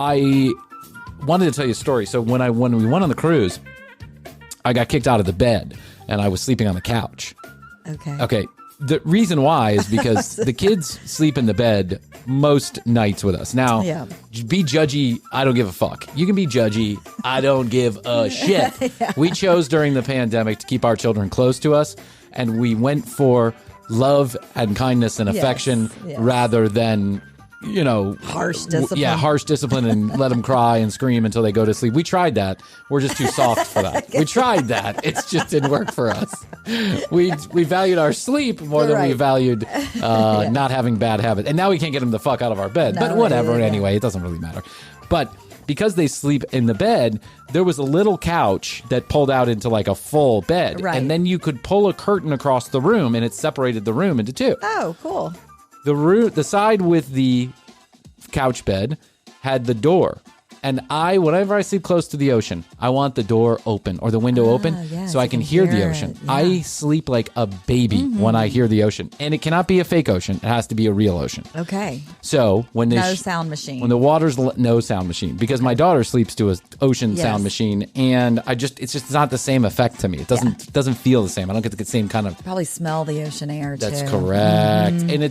I wanted to tell you a story. So when we went on the cruise, I got kicked out of the bed and I was sleeping on the couch. Okay. The reason why is because the kids sleep in the bed most nights with us. Now, be judgy. I don't give a fuck. You can be judgy. I don't give a shit. We chose during the pandemic to keep our children close to us, and we went for love and kindness and affection rather than, harsh discipline. Harsh discipline and let them cry and scream until they go to sleep. We tried that. We're just too soft for that. We tried that. It just didn't work for us. We valued our sleep more than we valued not having bad habits. And now we can't get them the fuck out of our bed. But whatever, anyway, it doesn't really matter. But because they sleep in the bed, there was a little couch that pulled out into like a full bed. Right. And then you could pull a curtain across the room and it separated the room into two. Oh, cool. The side with the couch bed had the door. And whenever I sleep close to the ocean, I want the door open or the window open so I can hear the ocean. Yeah. I sleep like a baby when I hear the ocean. And it cannot be a fake ocean. It has to be a real ocean. Okay. So when no sound machine. When the water's no sound machine. Because my daughter sleeps to an ocean sound machine. And it's just not the same effect to me. It doesn't feel the same. I don't get the same kind of... Probably smell the ocean air too. That's correct. And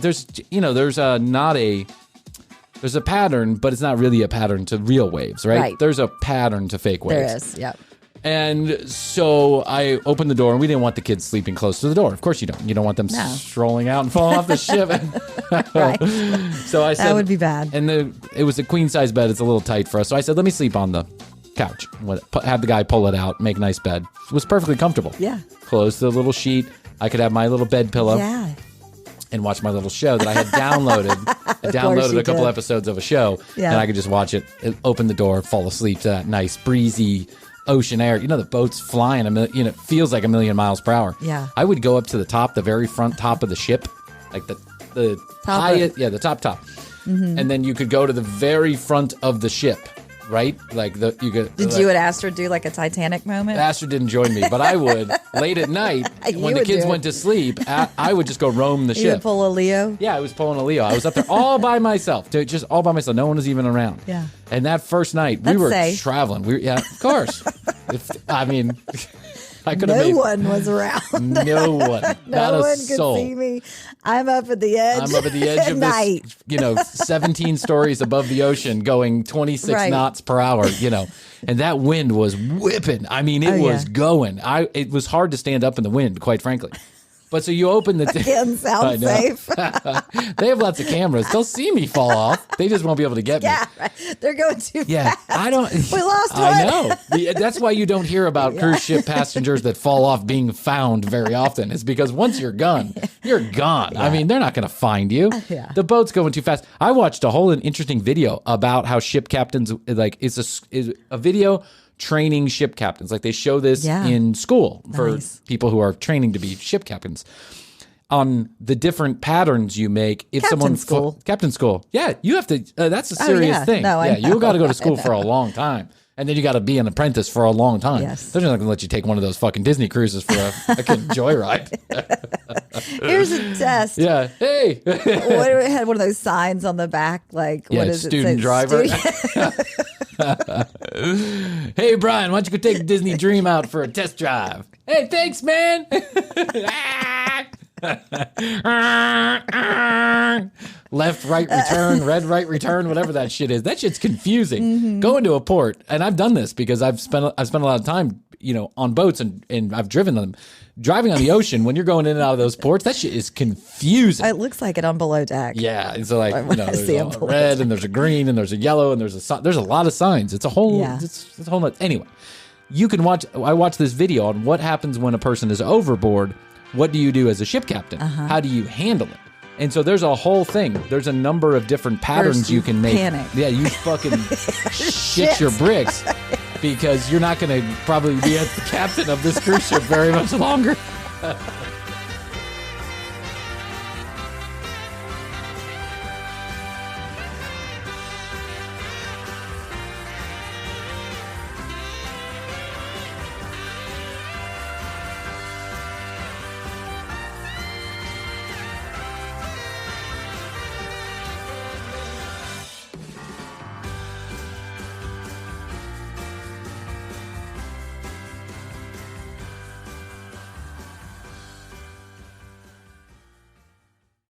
there's a pattern, but it's not really a pattern to real waves, right? There's a pattern to fake waves. There is, yep. And so I opened the door, and we didn't want the kids sleeping close to the door. Of course you don't. You don't want them strolling out and falling off the ship. Right. So I said... That would be bad. And it was a queen-size bed. It's a little tight for us. So I said, let me sleep on the couch. Have the guy pull it out, make a nice bed. It was perfectly comfortable. Yeah. Close the little sheet. I could have my little bed pillow. Yeah. And watch my little show that I had downloaded. I downloaded a couple episodes of a show, and I could just watch it, open the door, fall asleep to that nice, breezy ocean air. The boat's flying, it feels like 1,000,000 miles per hour. Yeah. I would go up to the top, the very front top of the ship, like the highest, the top. Mm-hmm. And then you could go to the very front of the ship. Right? Did you and Astrid do like a Titanic moment? Astrid didn't join me, but I would. Late at night, when the kids went to sleep, I would just go roam the ship. You would pull a Leo? Yeah, I was pulling a Leo. I was up there all by myself. Just all by myself. No one was even around. Yeah. And that first night, we were traveling. Of course. I could have one was around. No one. Not a one soul. could see me. I'm up at the edge. I'm up at the edge of night. this, 17 stories above the ocean going 26 knots per hour, And that wind was whipping. It was going. It was hard to stand up in the wind, quite frankly. But so you open the... Again, sound safe. They have lots of cameras. They'll see me fall off. They just won't be able to get me. Yeah, right. They're going too fast. I don't... We lost one. I know. That's why you don't hear about cruise ship passengers that fall off being found very often. It's because once you're gone, you're gone. Yeah. They're not going to find you. Yeah. The boat's going too fast. I watched a whole interesting video about how ship captains... It's a video... training ship captains. Like they show this in school for people who are training to be ship captains on the different patterns you make. If Captain school. Captain school. Yeah, you have to, that's a serious thing. No, you got to go to school for a long time. And then you got to be an apprentice for a long time. Yes. They're not going to let you take one of those fucking Disney cruises for a joyride. Here's a test. Yeah. Hey. What had one of those signs on the back? Like, what is it? Student driver. Hey, Bryan, why don't you go take Disney Dream out for a test drive? Hey, thanks, man. Left, right, return, red, right, return, whatever that shit is. That shit's confusing. Mm-hmm. Going to a port, and I've done this because I've spent a lot of time, on boats and I've driven them. Driving on the ocean, when you're going in and out of those ports, that shit is confusing. It looks like it on below deck. Yeah, it's like there's a red and there's a green and there's a yellow and there's a lot of signs. It's a whole it's a whole lot. Anyway, you can watch. I watched this video on what happens when a person is overboard. What do you do as a ship captain? How do you handle it? And so there's a whole thing. There's a number of different patterns you can make. Panic. Yeah, you fucking shit your bricks. Because you're not going to probably be the captain of this cruise ship very much longer.